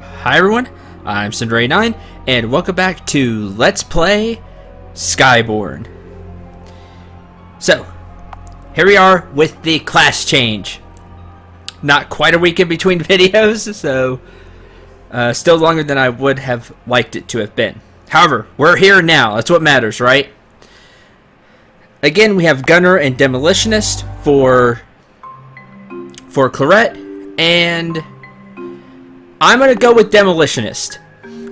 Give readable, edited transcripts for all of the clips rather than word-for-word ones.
Hi everyone, I'm Cinder89, and welcome back to Let's Play Skyborn. So, here we are with the class change. Not quite a week in between videos, so still longer than I would have liked it to have been. However, we're here now, that's what matters, right? Again, we have Gunner and Demolitionist for Claret, and I'm going to go with Demolitionist.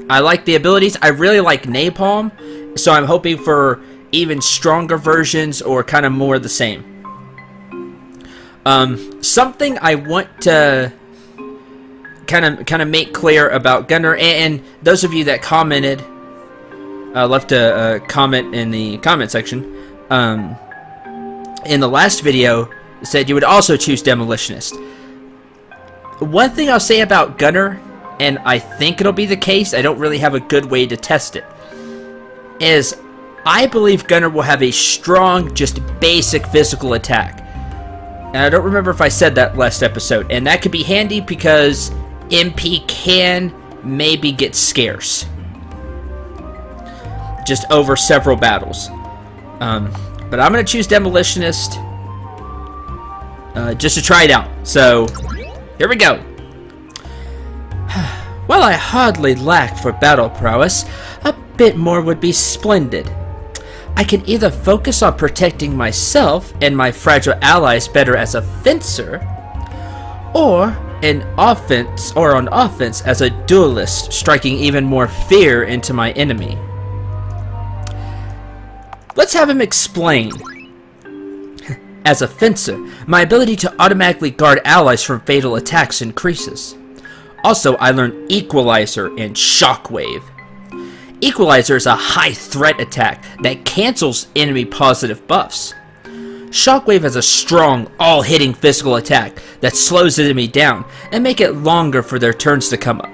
I like the abilities. I really like Napalm, so I'm hoping for even stronger versions or kind of more of the same. Something I want to kind of make clear about Gunner, and those of you that commented, left a comment in the comment section, in the last video, said you would also choose Demolitionist. One thing I'll say about Gunner, and I think it'll be the case, I don't really have a good way to test it, is I believe Gunner will have a strong, just basic physical attack. And I don't remember if I said that last episode, and that could be handy because MP can maybe get scarce just over several battles. But I'm going to choose Demolitionist just to try it out. So, here we go. While I hardly lack for battle prowess, a bit more would be splendid. I can either focus on protecting myself and my fragile allies better as a fencer, or on offense as a duelist, striking even more fear into my enemy. Let's have him explain. As a fencer, my ability to automatically guard allies from fatal attacks increases. Also, I learned Equalizer and Shockwave. Equalizer is a high threat attack that cancels enemy positive buffs. Shockwave has a strong, all-hitting physical attack that slows the enemy down and make it longer for their turns to come up,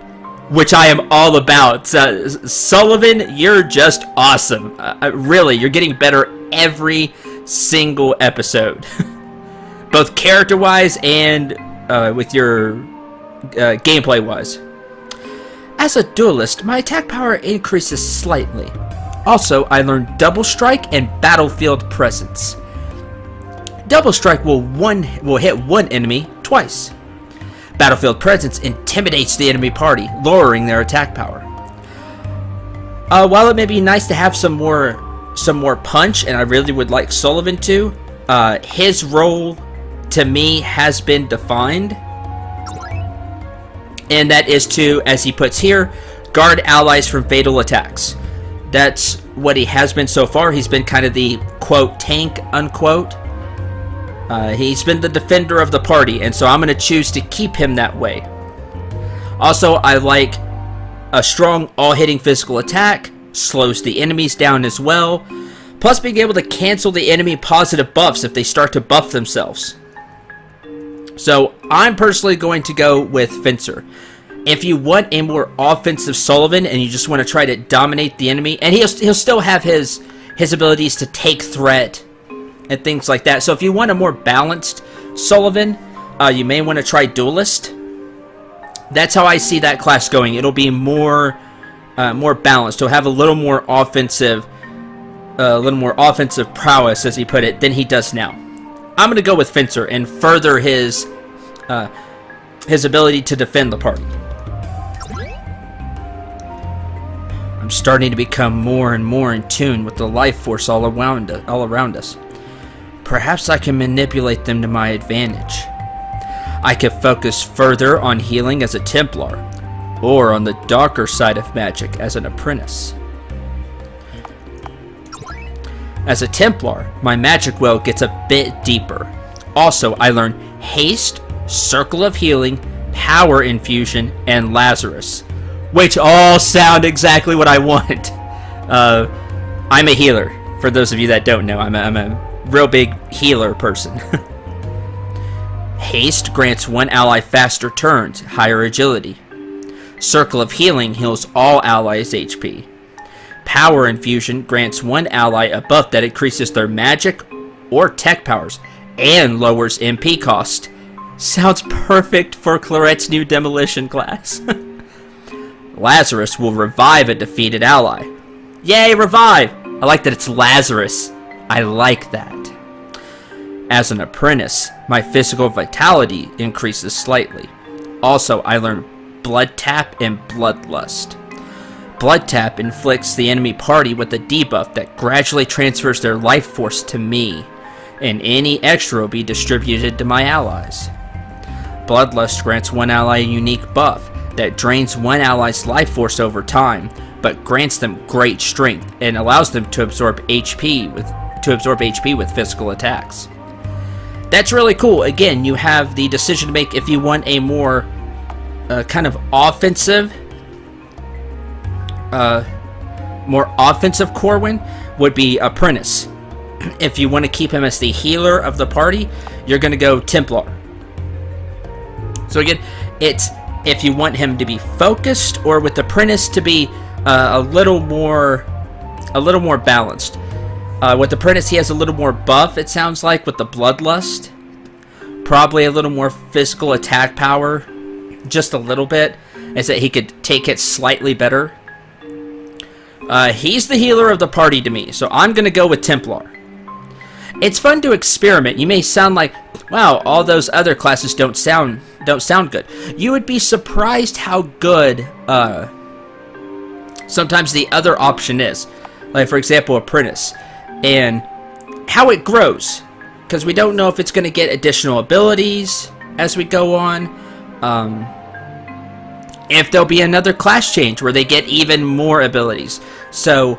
which I am all about. Sullivan, you're just awesome. Really, you're getting better every single episode. Both character-wise and with your gameplay-wise. As a duelist, my attack power increases slightly. Also, I learned Double Strike and Battlefield Presence. Double Strike will hit one enemy twice. Battlefield Presence intimidates the enemy party, lowering their attack power. While it may be nice to have some more punch, and I really would like Sullivan to, his role to me has been defined, and that is to, as he puts here, guard allies from fatal attacks. That's what he has been so far. He's been kind of the quote tank unquote. He's been the defender of the party, and so I'm going to choose to keep him that way. Also, I like a strong all-hitting physical attack, slows the enemies down as well, plus being able to cancel the enemy positive buffs if they start to buff themselves. So, I'm personally going to go with Fencer. If you want a more offensive Sullivan and you just want to try to dominate the enemy, and he'll still have his abilities to take threat and things like that. So if you want a more balanced Sullivan, you may want to try Duelist. That's how I see that class going. It'll be more balanced. He'll have a little more offensive prowess, as he put it, than he does now. I'm going to go with Fencer and further his ability to defend the party. I'm starting to become more and more in tune with the life force all around us. Perhaps I can manipulate them to my advantage. I could focus further on healing as a Templar, or on the darker side of magic as an apprentice. As a Templar, my magic well gets a bit deeper. Also, I learn Haste, Circle of Healing, Power Infusion, and Lazarus, which all sound exactly what I want. I'm a healer, for those of you that don't know. I'm a real big healer person. Haste grants one ally faster turns, higher agility. Circle of Healing heals all allies' HP. Power Infusion grants one ally a buff that increases their magic or tech powers and lowers MP cost. Sounds perfect for Claret's new demolition class. Lazarus will revive a defeated ally. Yay, revive! I like that it's Lazarus. I like that. As an apprentice, my physical vitality increases slightly. Also, I learn Blood Tap and Bloodlust. Blood Tap inflicts the enemy party with a debuff that gradually transfers their life force to me, and any extra will be distributed to my allies. Bloodlust grants one ally a unique buff that drains one ally's life force over time, but grants them great strength and allows them to absorb HP with physical attacks. That's really cool. Again, you have the decision to make if you want a more kind of offensive, Corwin would be Apprentice. If you want to keep him as the healer of the party, you're going to go Templar. So again, it's if you want him to be focused, or with Apprentice to be a little more balanced. With Apprentice, he has a little more buff, it sounds like, with the Bloodlust. Probably a little more physical attack power, just a little bit, is that he could take it slightly better. He's the healer of the party to me, so I'm going to go with Templar. It's fun to experiment. You may sound like, wow, all those other classes don't sound good. You would be surprised how good sometimes the other option is. Like, for example, Apprentice. And how it grows. Because we don't know if it's going to get additional abilities as we go on. If there'll be another class change where they get even more abilities. So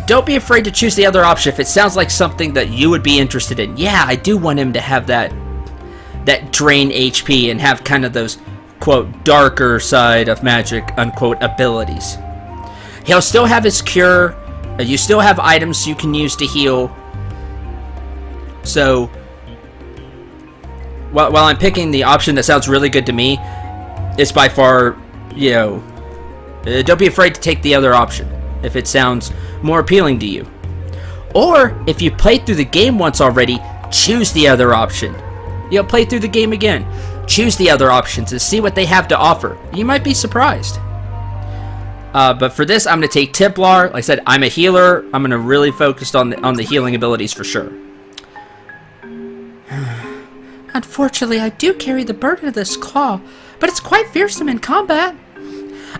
don't be afraid to choose the other option if it sounds like something that you would be interested in. Yeah, I do want him to have that drain HP and have kind of those, quote, darker side of magic, unquote, abilities. He'll still have his cure. You still have items you can use to heal. So while I'm picking the option that sounds really good to me, it's by far, you know, don't be afraid to take the other option if it sounds more appealing to you. Or if you played through the game once already, choose the other option. You know, play through the game again. Choose the other options and see what they have to offer. You might be surprised. But for this, I'm going to take Templar. Like I said, I'm a healer. I'm going to really focus on the healing abilities for sure. Unfortunately, I do carry the burden of this claw, but it's quite fearsome in combat.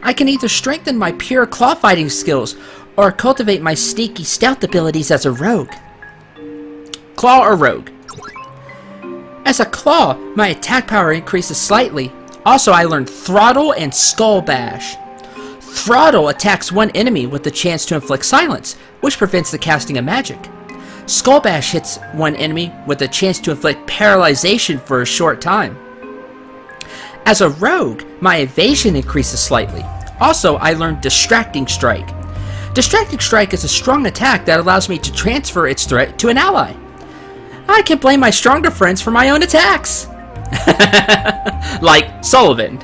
I can either strengthen my pure claw fighting skills or cultivate my sneaky stealth abilities as a rogue. Claw or rogue? As a claw, my attack power increases slightly. Also, I learned Throttle and Skull Bash. Throttle attacks one enemy with the chance to inflict silence, which prevents the casting of magic. Skull Bash hits one enemy with a chance to inflict paralyzation for a short time. As a rogue, my evasion increases slightly. Also, I learned Distracting Strike. Distracting Strike is a strong attack that allows me to transfer its threat to an ally. I can blame my stronger friends for my own attacks. Like Sullivan.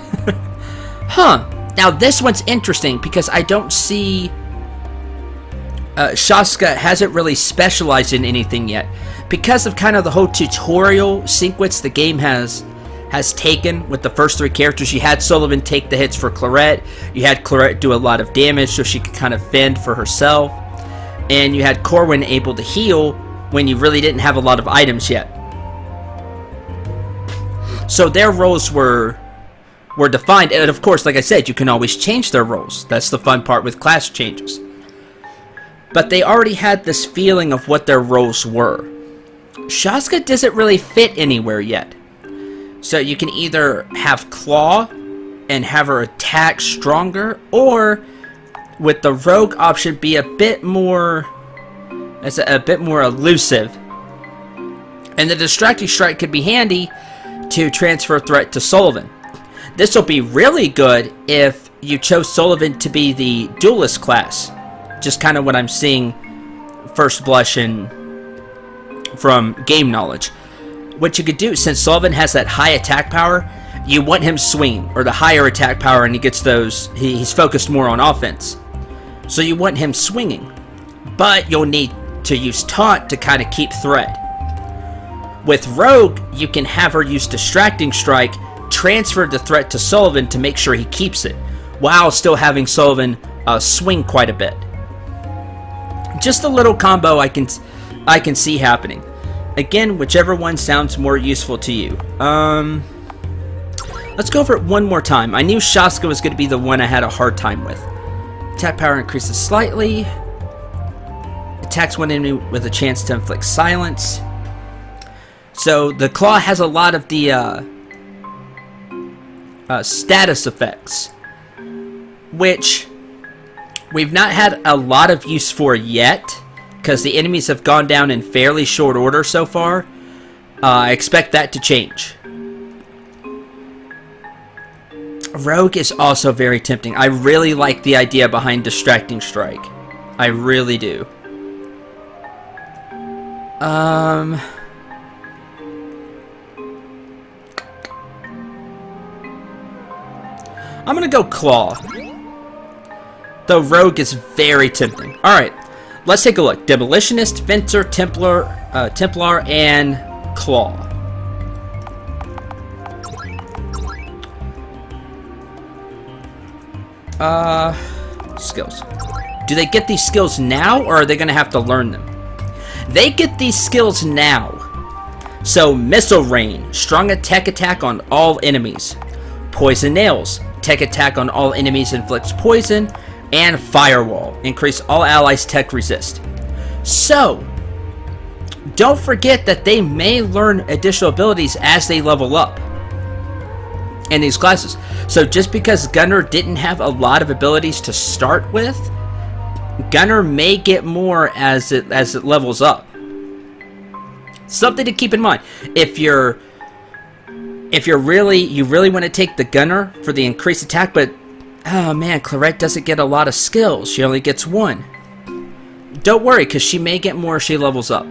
Huh. Now this one's interesting because I don't see... Shaska hasn't really specialized in anything yet. Because of kind of the whole tutorial sequence the game has taken with the first three characters. You had Sullivan take the hits for Clarette. You had Clarette do a lot of damage so she could kind of fend for herself. And you had Corwin able to heal when you really didn't have a lot of items yet. So their roles were defined. And of course, like I said, you can always change their roles. That's the fun part with class changes. But they already had this feeling of what their roles were. Shaska doesn't really fit anywhere yet. So you can either have Claw and have her attack stronger, or with the Rogue option be a bit more elusive. And the Distracting Strike could be handy to transfer threat to Sullivan. This will be really good if you chose Sullivan to be the Duelist class. Just kind of what I'm seeing first blush in from game knowledge. What you could do, since Sullivan has that high attack power, you want him swinging, or the higher attack power, and he gets those, he's focused more on offense. So you want him swinging, but you'll need to use Taunt to kind of keep threat. With Rogue, you can have her use Distracting Strike, transferred the threat to Sullivan to make sure he keeps it, while still having Sullivan swing quite a bit. Just a little combo I can see happening. Again, whichever one sounds more useful to you. Let's go over it one more time. I knew Shaska was going to be the one I had a hard time with. Attack power increases slightly. Attacks one enemy with a chance to inflict silence. So the claw has a lot of the status effects, which we've not had a lot of use for yet, because the enemies have gone down in fairly short order so far. I expect that to change. Rogue is also very tempting. I really like the idea behind Distracting Strike. I really do. I'm gonna go Claw. Though Rogue is very tempting. Alright, let's take a look. Demolitionist, Fencer, Templar, and Claw. Skills. Do they get these skills now, or are they gonna have to learn them? They get these skills now. So, Missile Rain, strong attack on all enemies. Poison Nails, tech attack on all enemies inflicts poison. And Firewall, increase all allies' tech resist. So, don't forget that they may learn additional abilities as they level up in these classes. So just because Gunner didn't have a lot of abilities to start with, Gunner may get more as it levels up. Something to keep in mind. If you really want to take the Gunner for the increased attack, but oh man, Clarette doesn't get a lot of skills. She only gets one. Don't worry, because she may get more as she levels up.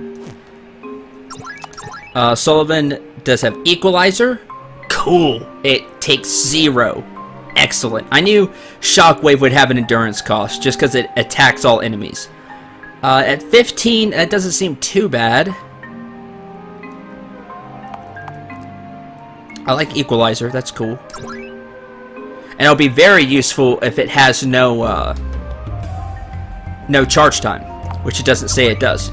Sullivan does have Equalizer. Cool. It takes 0. Excellent. I knew Shockwave would have an endurance cost just because it attacks all enemies. At 15, that doesn't seem too bad. I like Equalizer. That's cool. And it'll be very useful if it has no charge time, which it doesn't say it does.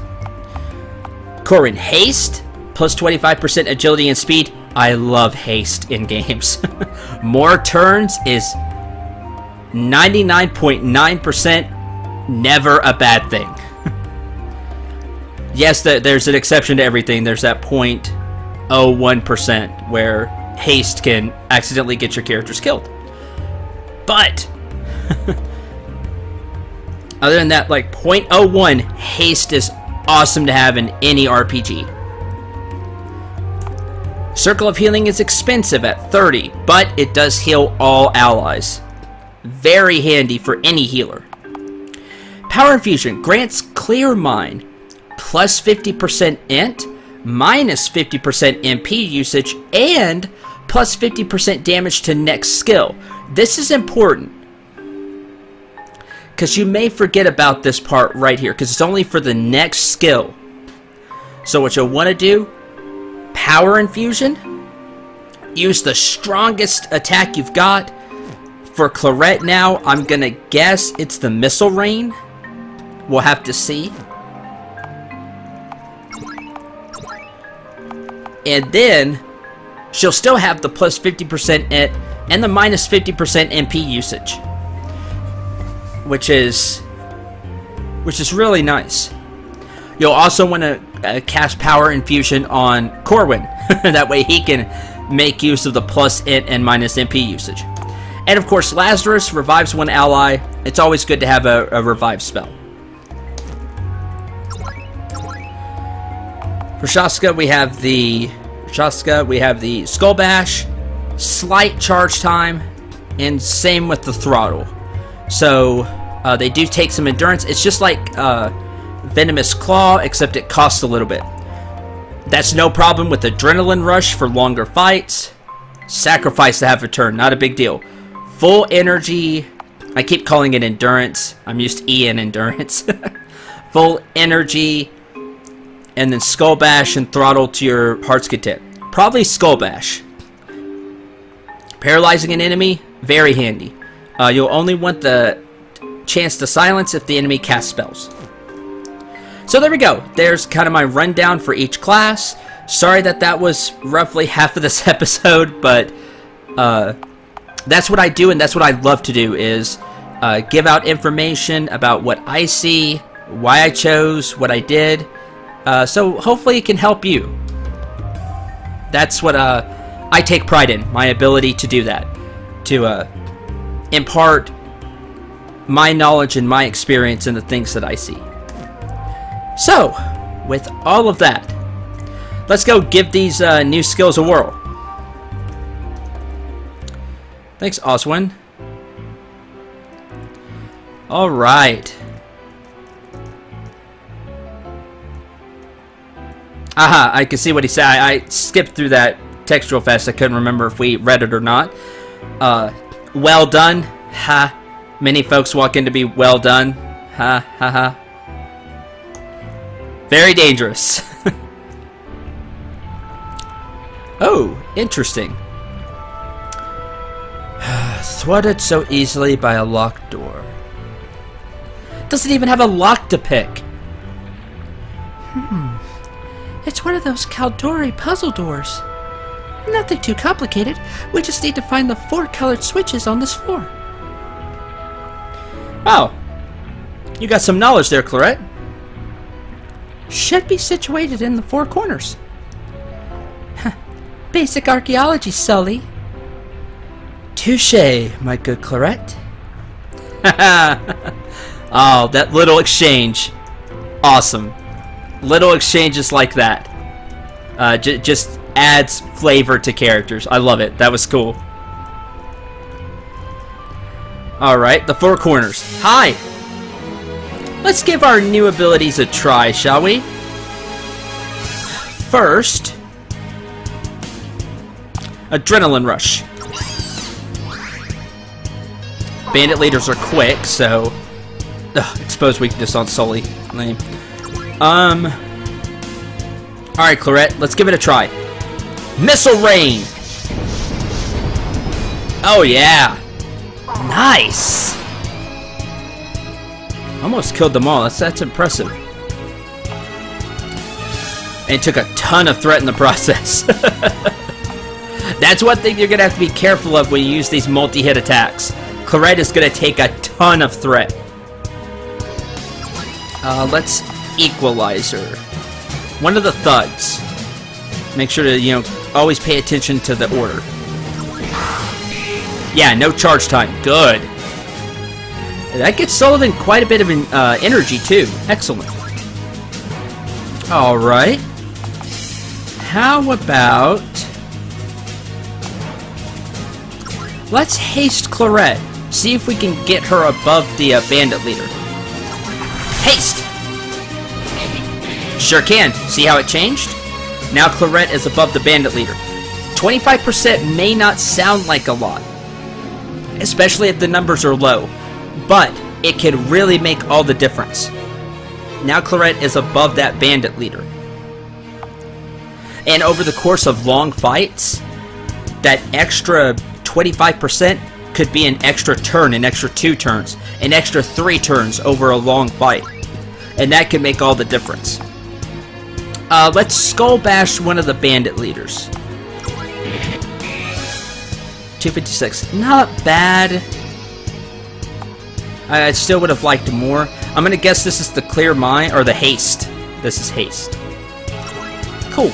Corin, Haste, plus 25% agility and speed. I love haste in games. More turns is 99.9% never a bad thing. Yes, there's an exception to everything. There's that 0.01% where haste can accidentally get your characters killed. But other than that, like 0.01, haste is awesome to have in any RPG. Circle of Healing is expensive at 30, but it does heal all allies. Very handy for any healer. Power Infusion grants Clear Mind, plus 50% int, minus 50% MP usage, and plus 50% damage to next skill. This is important, because you may forget about this part right here, because it's only for the next skill. So what you'll want to do, Power Infusion, use the strongest attack you've got. For Clarette now, I'm going to guess it's the Missile Rain. We'll have to see. And then, she'll still have the plus 50% int and the minus 50% MP usage. Which is really nice. You'll also want to cast Power Infusion on Corwin. That way he can make use of the plus int and minus MP usage. And of course, Lazarus revives one ally. It's always good to have a revive spell. For Shaska, we have the Skull Bash, slight charge time, and same with the Throttle. So they do take some endurance. It's just like Venomous Claw, except it costs a little bit. That's no problem with Adrenaline Rush for longer fights. Sacrifice to have a turn, not a big deal. Full Energy, I keep calling it Endurance. I'm used to E in Endurance. Full Energy, and then Skull Bash and Throttle to your heart's content. Probably Skull Bash. Paralyzing an enemy, very handy. You'll only want the chance to silence if the enemy casts spells. So there we go. There's kind of my rundown for each class. Sorry that was roughly half of this episode, but that's what I do, and that's what I love to do, is give out information about what I see, why I chose what I did, so hopefully it can help you. That's what I take pride in, my ability to do that, to impart my knowledge and my experience in the things that I see. So, with all of that, let's go give these new skills a whirl. Thanks, Oswin. Alright. Aha, I can see what he said. I skipped through that text real fast. I couldn't remember if we read it or not. Well done. Ha. Many folks walk in to be well done. Ha, ha, ha. Very dangerous. Oh, interesting. Thwarted so easily by a locked door. Doesn't even have a lock to pick. It's one of those Caldori puzzle doors. Nothing too complicated. We just need to find the 4 colored switches on this floor. Oh. You got some knowledge there, Clarette. Should be situated in the 4 corners. Basic archaeology, Sully. Touché, my good Clarette. Oh, that little exchange. Awesome. Little exchanges like that. Just adds flavor to characters. I love it. That was cool. Alright, the 4 corners. Hi! Let's give our new abilities a try, shall we? First, Adrenaline Rush. Bandit leaders are quick, so... exposed weakness on Sully. Lame. Alright, Clarette, let's give it a try. Missile Rain! Oh, yeah! Nice! Almost killed them all. That's impressive. And took a ton of threat in the process. That's one thing you're going to have to be careful of when you use these multi-hit attacks. Clarette is going to take a ton of threat. Let's Equalizer. One of the thugs. Make sure to, always pay attention to the order. Yeah, no charge time. Good. That gets Sullivan quite a bit of energy, too. Excellent. Alright. How about... let's haste Clarette. See if we can get her above the bandit leader. Haste! Sure can. See how it changed? Now Clarette is above the bandit leader. 25% may not sound like a lot, especially if the numbers are low, but it can really make all the difference. Now Clarette is above that bandit leader. And over the course of long fights, that extra 25% could be an extra turn, an extra 2 turns, an extra 3 turns over a long fight. And that can make all the difference. Let's Skull Bash one of the bandit leaders. 256. Not bad. I still would have liked more. I'm going to guess this is the Clear Mind, or the Haste. This is Haste. Cool.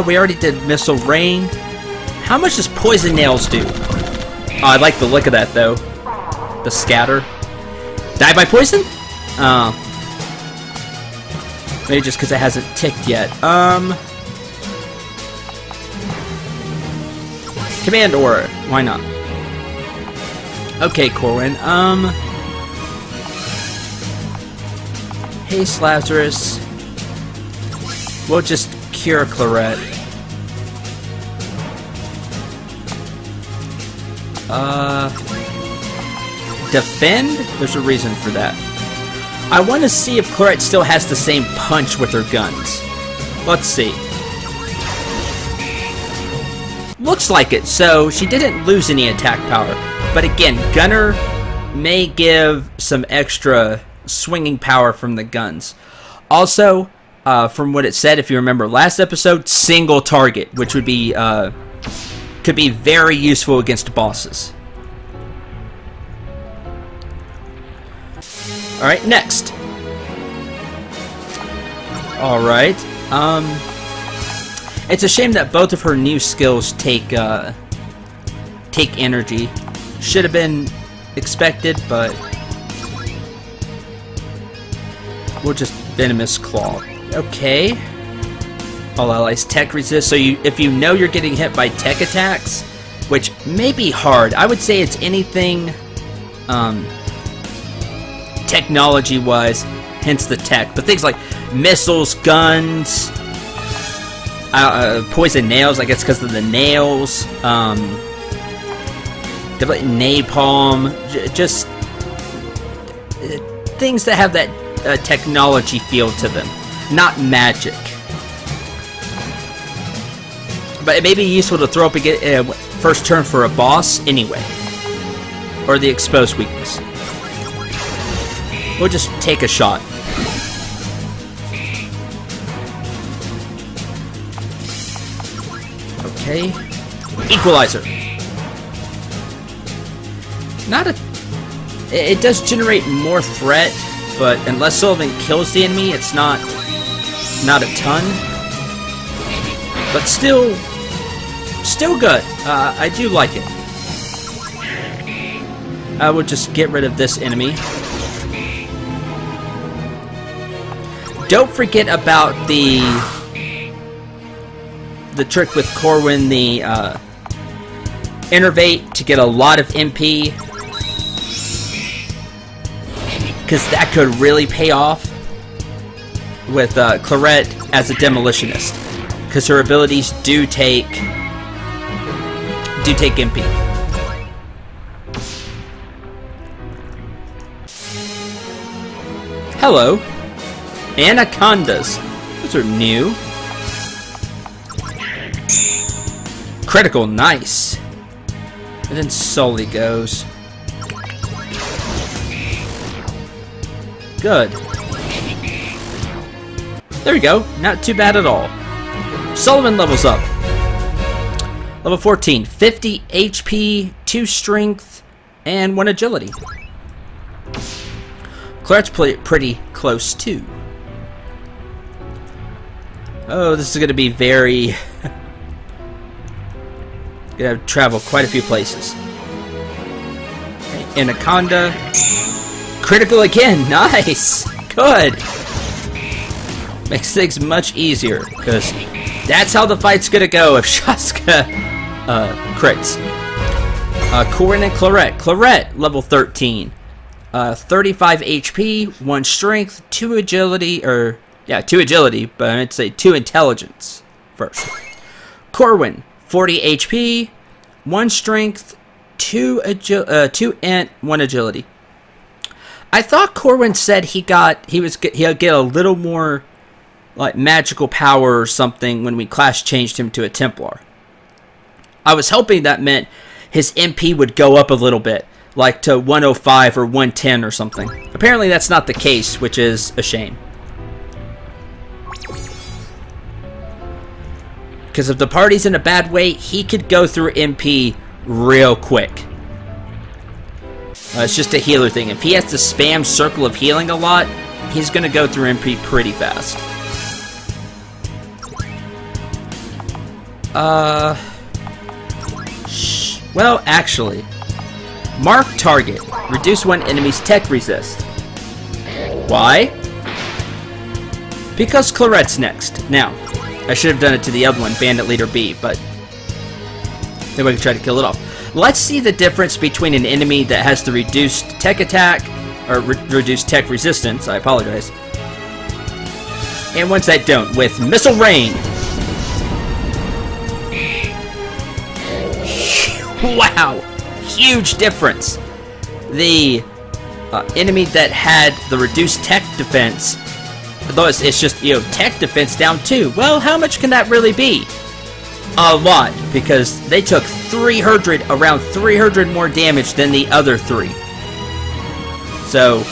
We already did Missile Rain. How much does Poison Nails do? Oh, I like the look of that, though. The Scatter. Die by poison? Maybe just because it hasn't ticked yet. Command Aura. Why not? Okay, Corwin. Haste Lazarus. We'll just cure Clarette. Defend? There's a reason for that. I want to see if Clarette still has the same punch with her guns. Let's see. Looks like it, so she didn't lose any attack power. But again, Gunner may give some extra swinging power from the guns. Also, from what it said, if you remember last episode, single target, which would be could be very useful against bosses. Alright, next. Alright. It's a shame that both of her new skills take energy. Should have been expected, but we'll just Venomous Claw. Okay. All allies tech resist. So if you know you're getting hit by tech attacks, which may be hard, I would say it's anything technology-wise, hence the tech. But things like missiles, guns, poison nails, I guess because of the nails, definitely napalm, just things that have that technology feel to them, not magic. But it may be useful to throw up again first turn for a boss anyway, or the exposed weakness. We'll just take a shot. Okay. Equalizer. Not a... It does generate more threat, but unless Sullivan kills the enemy, it's not a ton. But still good. I do like it. I would just get rid of this enemy. Don't forget about the trick with Corwin, the Innervate to get a lot of MP, because that could really pay off with Clarette as a demolitionist, because her abilities do take MP. Hello, Anacondas. Those are new. Critical, nice. And then Sully goes. Good. There we go. Not too bad at all. Sullivan levels up. Level 14. 50 HP, 2 strength, and 1 agility. Clarette's pretty close too. Oh, this is going to be very... Gonna have to travel quite a few places. Okay, Anaconda. Critical again. Nice. Good. Makes things much easier, because that's how the fight's gonna go if Shaska crits. Corwin and Clarette. Clarette, level 13. 35 HP, 1 strength, 2 agility, or... Yeah, 2 agility, but I'd say 2 intelligence first. Corwin, 40 HP, 1 strength, 2 int, 1 agility. I thought Corwin said he'll get a little more like magical power or something when we class changed him to a Templar. I was hoping that meant his MP would go up a little bit, like to 105 or 110 or something. Apparently that's not the case, which is a shame. Because if the party's in a bad way, he could go through MP real quick. It's just a healer thing. If he has to spam Circle of Healing a lot, he's going to go through MP pretty fast. Well, actually, mark target. Reduce one enemy's tech resist. Why? Because Clarette's next. Now, I should have done it to the other one, Bandit Leader B, but then we can try to kill it off. Let's see the difference between an enemy that has the reduced tech attack, or reduced tech resistance, I apologize, and ones that don't, with Missile Rain. Wow! Huge difference! The enemy that had the reduced tech defense, though it's just, you know, tech defense down 2. Well, how much can that really be? a lot, because they took around 300 more damage than the other three. So,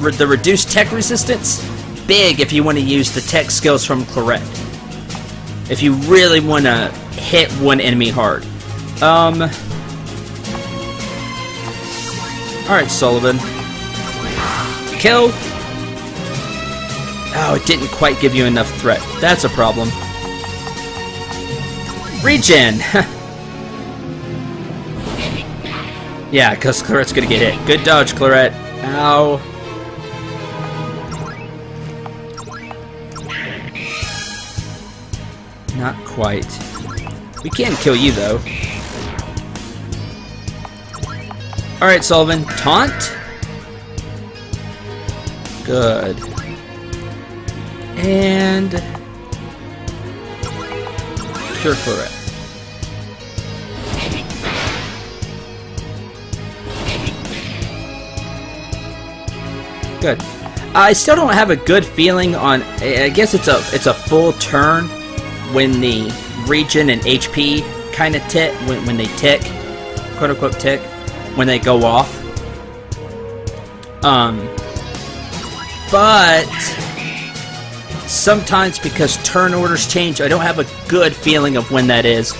the reduced tech resistance, big if you want to use the tech skills from Claret. If you really want to hit one enemy hard. Alright, Sullivan. Kill. Oh, it didn't quite give you enough threat. That's a problem. Regen! Yeah, because Claret's gonna get hit. Good dodge, Claret. Ow. Not quite. We can kill you, though. Alright, Sullivan. Taunt. Good. And... Cure Claret. Good. I still don't have a good feeling on... I guess it's a full turn when the regen and HP kind of tick, when they tick, quote unquote tick, when they go off. But sometimes because turn orders change, I don't have a good feeling of when that is.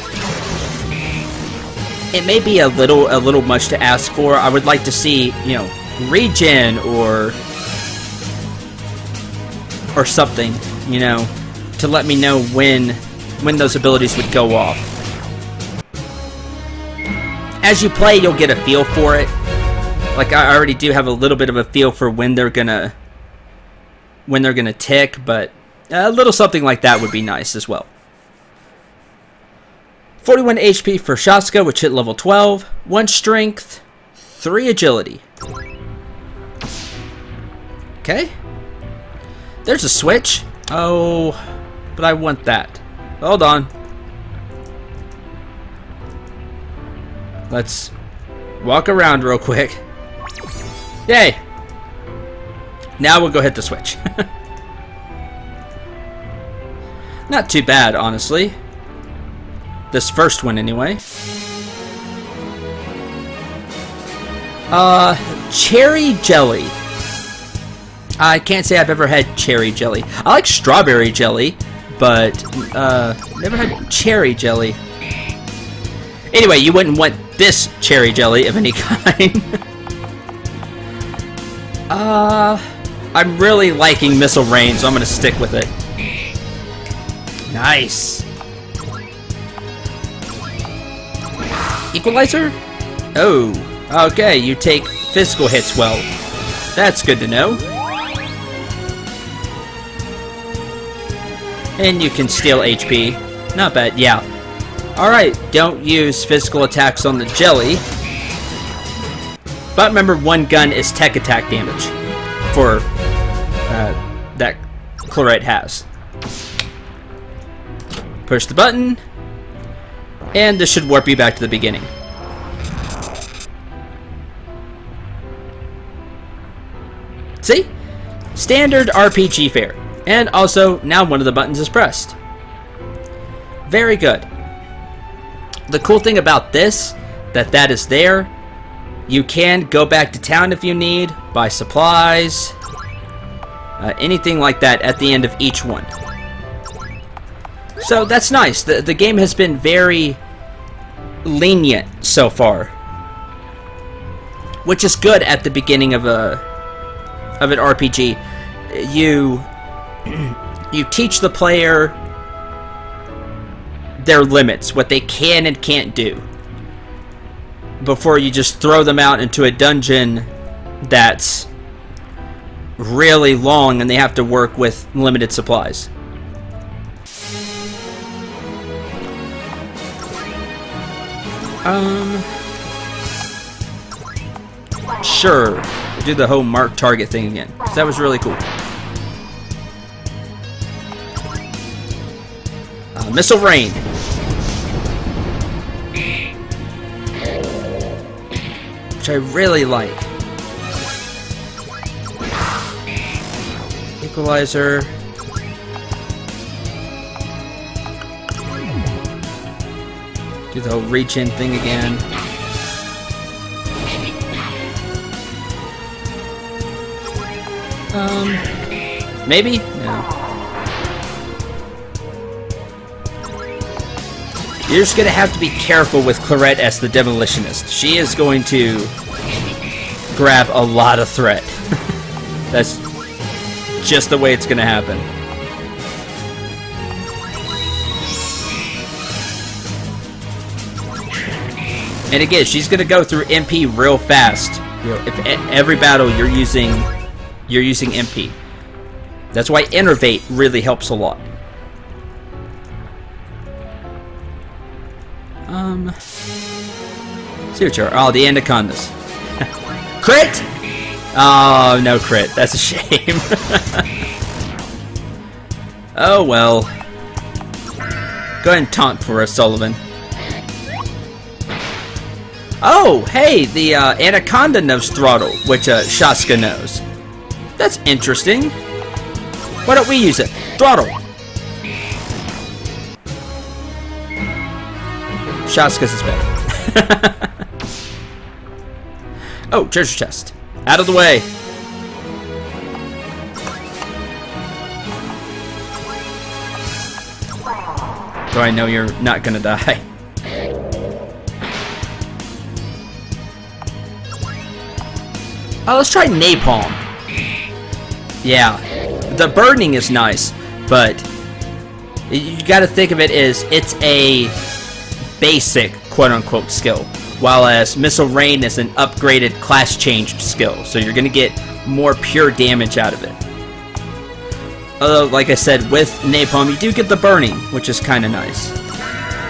It may be a little much to ask for. I would like to see, you know, regen or something, you know, to let me know when those abilities would go off. As you play, you'll get a feel for it. Like, I already do have a little bit of a feel for when they're gonna tick, but a little something like that would be nice as well. 41 HP for Shaska, which hit level 12. 1 strength, 3 agility. Okay. There's a switch. Oh, but I want that. Hold on. Let's walk around real quick. Yay! Now we'll go hit the switch. Not too bad, honestly. This first one, anyway. Cherry jelly. I can't say I've ever had cherry jelly. I like strawberry jelly, but never had cherry jelly. Anyway, you wouldn't want this cherry jelly of any kind. I'm really liking Missile Rain, so I'm going to stick with it. Nice. Equalizer? Oh, okay, you take physical hits well. That's good to know. And you can steal HP. Not bad, yeah. Alright, don't use physical attacks on the jelly. But remember, one gun is tech attack damage for that Claret has. Push the button, and this should warp you back to the beginning. See? Standard RPG fare. And also, now one of the buttons is pressed. Very good. The cool thing about this, that is there, you can go back to town if you need, buy supplies, anything like that at the end of each one. So that's nice. The game has been very lenient so far, which is good at the beginning of an RPG. You teach the player their limits, what they can and can't do, before you just throw them out into a dungeon that's really long and they have to work with limited supplies. Sure, we'll do the whole mark target thing again, because that was really cool. Missile Rain. Which I really like. Equalizer. Do the whole reach-in thing again. Maybe? No. You're just gonna have to be careful with Clarette as the Demolitionist. She is going to grab a lot of threat. That's just the way it's gonna happen. And again, she's gonna go through MP real fast. You know, if every battle you're using MP. That's why Innervate really helps a lot. See what you're. Oh, the Anacondas. Crit! Oh, no crit. That's a shame. Oh, well. Go ahead and taunt for us, Sullivan. Oh, hey, the Anaconda knows Throttle, which Shaska knows. That's interesting. Why don't we use it? Throttle! Shaska's is better. Oh, treasure chest. Out of the way. So I know you're not gonna die. Oh, let's try Napalm. Yeah, the burning is nice, but you gotta think of it as it's a basic quote-unquote skill, while as Missile Rain is an upgraded class-changed skill, so you're gonna get more pure damage out of it. Although, like I said, with Napalm, you do get the burning, which is kind of nice.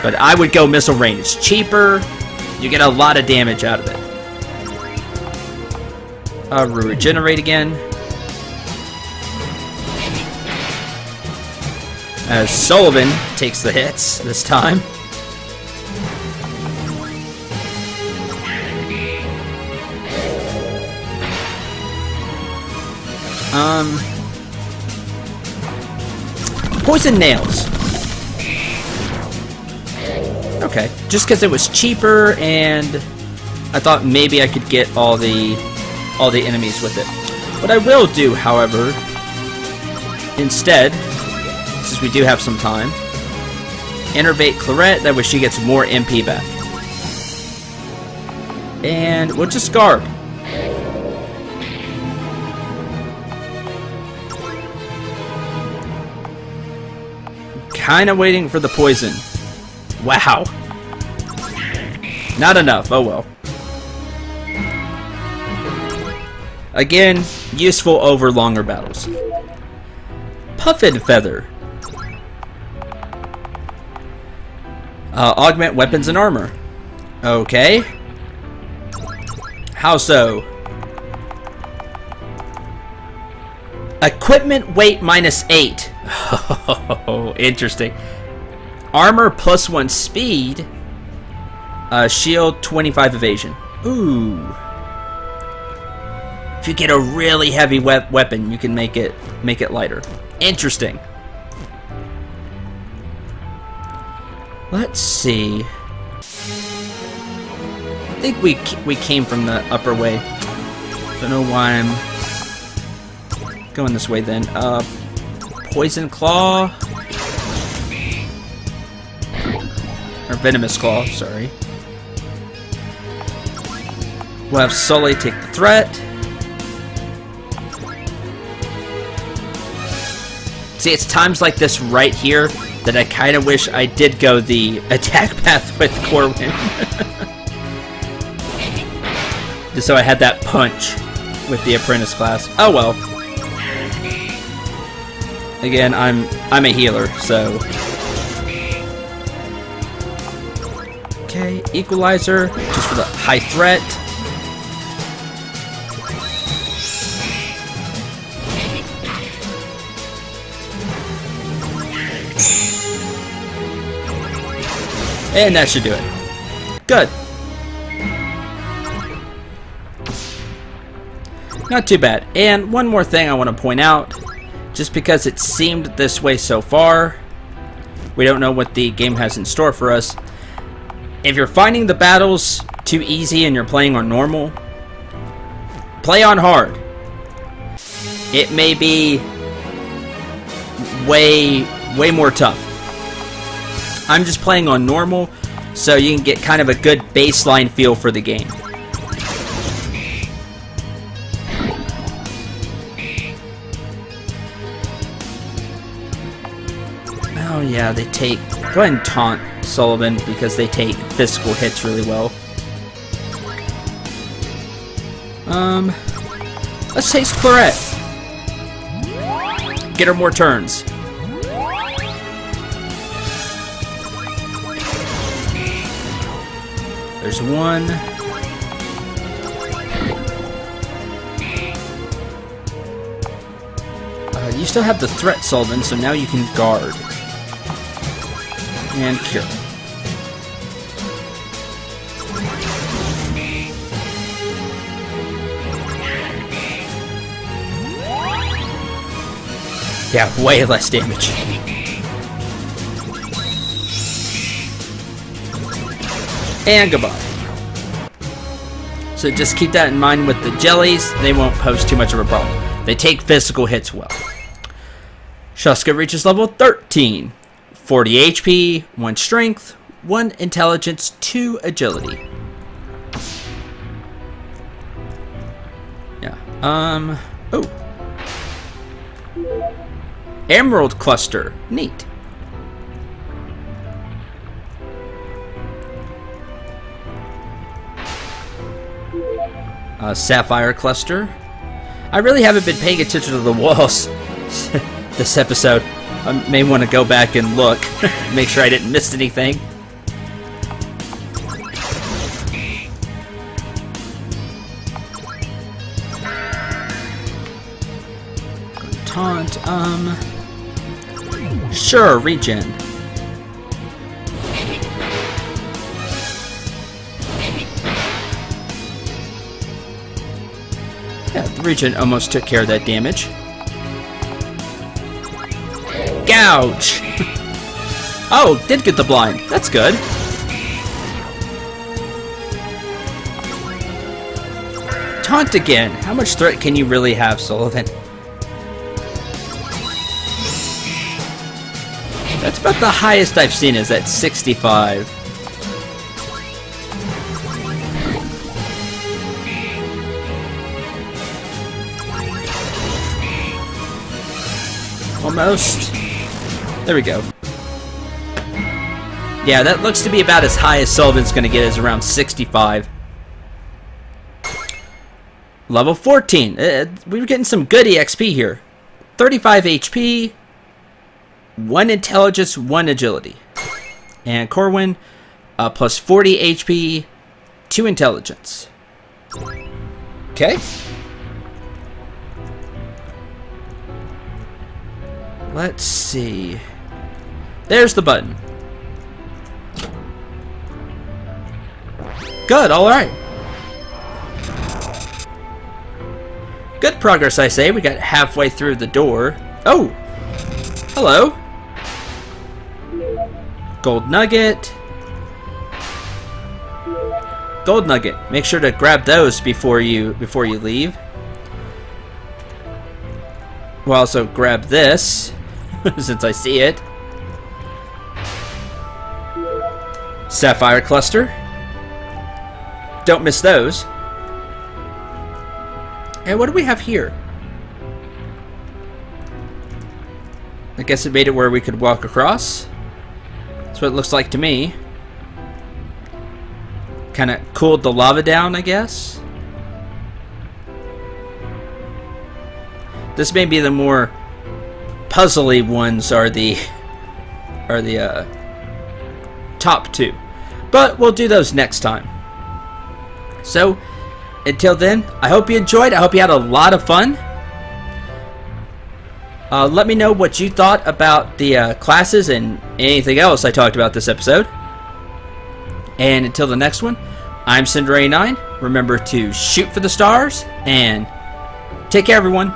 But I would go Missile Rain. It's cheaper, you get a lot of damage out of it. Regenerate again. As Sullivan takes the hits this time. Poison Nails. Okay, just because it was cheaper and I thought maybe I could get all the enemies with it. What I will do, however, instead, since we do have some time, Innervate Clarette, that way she gets more MP back. And we'll just Guard. Kinda waiting for the poison. Wow. Not enough, oh well. Again, useful over longer battles. Puffin Feather. Augment weapons and armor. Okay. How so? Equipment weight -8. Oh, interesting. Armor +1 speed. Shield 25 evasion. Ooh. If you get a really heavy weapon, you can make it lighter. Interesting. Let's see. I think we came from the upper way. Don't know why I'm going this way then. Poison Claw. Or Venomous Claw, sorry. We'll have Sully take the threat. See, it's times like this right here that I kind of wish I did go the attack path with Corwin. Just so I had that punch with the apprentice class. Oh well. Again, I'm a healer, so. Okay, Equalizer, just for the high threat. And that should do it. Good. Not too bad. And one more thing I want to point out, just because it seemed this way so far, we don't know what the game has in store for us. if you're finding the battles too easy and you're playing on normal, play on hard. It may be way more tough. I'm just playing on normal, so you can get kind of a good baseline feel for the game. Oh yeah, they take... Go ahead and taunt Sullivan because they take physical hits really well. Let's taste Claret. Get her more turns. There's one. You still have the threat, Sullivan, so now you can guard. And cure. Yeah, way less damage. And goodbye. So just keep that in mind with the jellies. They won't pose too much of a problem. They take physical hits well. Shaska reaches level 13. 40 HP, 1 strength, 1 intelligence, 2 agility. Yeah. Oh. Emerald cluster. Neat. Sapphire cluster. I really haven't been paying attention to the walls this episode. I may want to go back and look, make sure I didn't miss anything. Taunt, sure, regen. Yeah, the regen almost took care of that damage. Gouge! Oh, did get the blind. That's good. Taunt again. How much threat can you really have, Sullivan? That's about the highest I've seen is at 65. Almost. There we go. Yeah, that looks to be about as high as Sullivan's going to get, is around 65. Level 14. We were getting some good EXP here. 35 HP, 1 intelligence, 1 agility. And Corwin, plus 40 HP, 2 intelligence. Okay. Let's see. There's the button. Good, alright. Good progress, I say. We got halfway through the door. Oh! Hello. Gold nugget. Gold nugget. Make sure to grab those before you leave. We'll also grab this, since I see it. Sapphire cluster. Don't miss those. And what do we have here? I guess it made it where we could walk across. That's what it looks like to me. Kind of cooled the lava down, I guess. This may be the more puzzly ones are the top two. But we'll do those next time. So, until then, I hope you enjoyed. I hope you had a lot of fun. Let me know what you thought about the classes and anything else I talked about this episode. And until the next one, I'm Cinder89. Remember to shoot for the stars and take care, everyone.